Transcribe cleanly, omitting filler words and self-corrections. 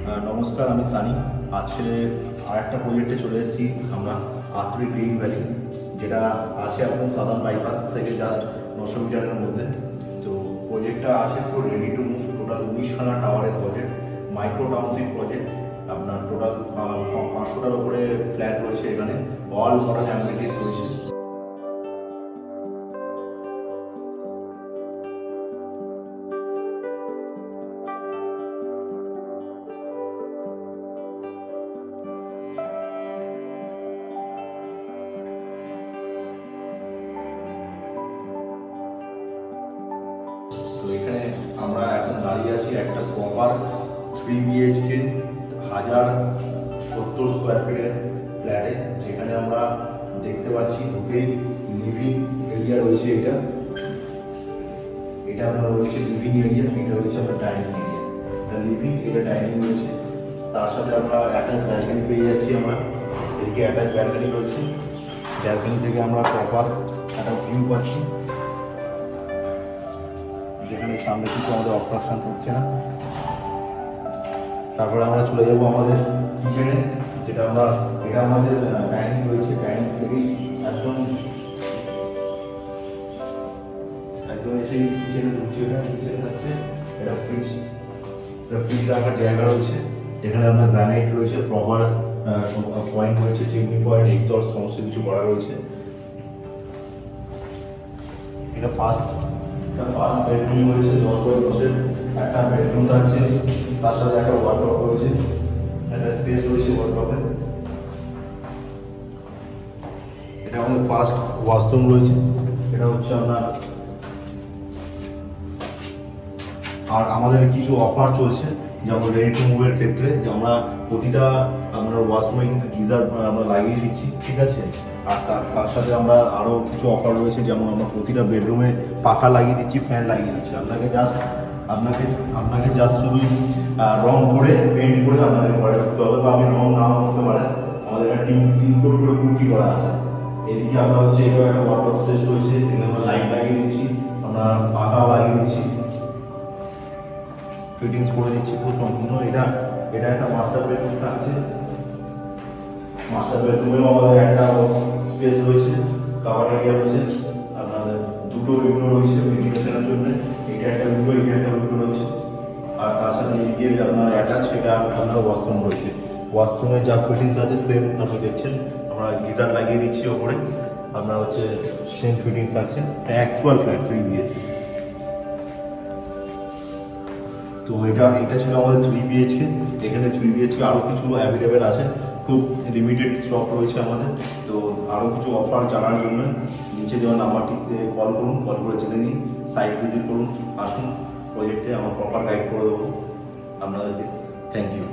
নমস্কার, আমি সানি। আজকে আর একটা প্রজেক্টে চলে এসেছি আমরা, আত্রি গ্রিন ভ্যালি, যেটা আছে একদম সাধারণ বাইপাস থেকে জাস্ট 900 মিটারের মধ্যে। তো প্রজেক্টটা আছে পুরো রেডি টু মুভ। টোটাল 19খানা টাওয়ারের প্রজেক্ট, মাইক্রো টাউনশিপ প্রজেক্ট। আপনার টোটাল 500টার উপরে ফ্ল্যাট রয়েছে এখানে, অল মডেল অ্যামিনিটিস রয়েছে। তো এখানে আমরা এখন দাঁড়িয়ে আছি একটা প্রপার 3 BHK 1070 স্কোয়ার ফিটের ফ্ল্যাটে, যেখানে আমরা দেখতে পাচ্ছি ঢুকেই লিভিং এরিয়া রয়েছে। এটা আপনার রয়েছে লিভিং এরিয়া, এটা রয়েছে আপনার ডাইনিং এরিয়া। এটা লিভিং, এটা ডাইনিং রয়েছে। তার সাথে আমরা অ্যাটাচ ব্যালকনি পেয়ে যাচ্ছি। আমরা এদিকে অ্যাটাচ ব্যালকনি রয়েছে। ব্যালকনি থেকে আমরা প্রপার একটা ভিউ পাচ্ছি, যেখানে সামনে কিছু আমাদের অবস্ট্রাকশন হচ্ছে না। তারপরে আমরা চলে যাবো আমাদের কিচেনে, এটা আমাদের ডাইনিং রয়েছে। ডাইনিং থেকেই একদম এসে কিচেনে ঢুকছে। কিচেনে যাচ্ছে, এটা ফ্রিজ রাখার জায়গা রয়েছে, যেখানে আপনার গ্রানাইট রয়েছে, প্রপার পয়েন্ট রয়েছে, চিমনি পয়েন্ট, এক্সস্ট সমস্ত কিছু করা রয়েছে। এটা ফার্স্ট বেডরুম রয়েছে, 10x10 একটা বেডরুম আছে, তার সাথে একটা ওয়ার্ডরোব রয়েছে, একটা স্পেস রয়েছে ওয়ার্ডরোবে। এটা আমাদের ফার্স্ট ওয়াশরুম রয়েছে। এটা হচ্ছে আপনার, আর আমাদের কিছু অফার চলছে যেমন রেডি টু মুভের ক্ষেত্রে, যে আমরা প্রতিটা আপনার ওয়াশরুমে কিন্তু গিজার আমরা লাগিয়ে দিচ্ছি, ঠিক আছে। আর তার সাথে আমরা আরও কিছু অফার রয়েছে, যেমন আমরা প্রতিটা বেডরুমে পাখা লাগিয়ে দিচ্ছি, ফ্যান লাগিয়ে দিচ্ছি। আপনাকে জাস্ট শুধু রং করে পেইন্ট করে আপনাকে ঘরে ঢুকতে হবে, বা আপনি রং নাও করতে পারেন। আমাদের একটা টিম কোড করে কুর্তি করা আছে। এদিকে আমরা হচ্ছে এটা একটা ওয়াটার স্পেস রয়েছে, এখানে আমরা লাইট লাগিয়ে দিচ্ছি, আমরা পাখা লাগিয়ে দিচ্ছি, ফিটিংস করে দিচ্ছি খুব সম্পূর্ণ। এটা একটা মাস্টার বেডরুম থাকছে। মাস্টার বেডরুমেও আমাদের একটা স্পেস রয়েছে, কাভার এরিয়া রয়েছে, আপনাদের দুটো উইন্ডো রয়েছে ভেন্টিলেশনের জন্য। এটা একটা উইন্ডো রয়েছে। আর তার সাথে এদিকে আপনার অ্যাটাচ এটা আপনার ওয়াশরুম রয়েছে। ওয়াশরুমে যা ফিটিংস আছে সেম আপনি দেখছেন। আমরা গিজার লাগিয়ে দিচ্ছি ওপরে, আপনার হচ্ছে সেম ফিটিংস আছে। Actual flat 3 BHK। তো এটা ছিল আমাদের 3 BHK। এখানে 3 BHK আরও কিছু অ্যাভেলেবেল আছে, খুব লিমিটেড স্টক রয়েছে আমাদের। তো আরও কিছু অফার জানার জন্য নিচে দেওয়া নাম্বারটিতে কল করুন, কল করে জেনে নিন, সাইট ভিজিট করুন, আসুন প্রজেক্টে, আমরা প্রপার গাইড করে দেবো আপনাদেরকে। Thank you.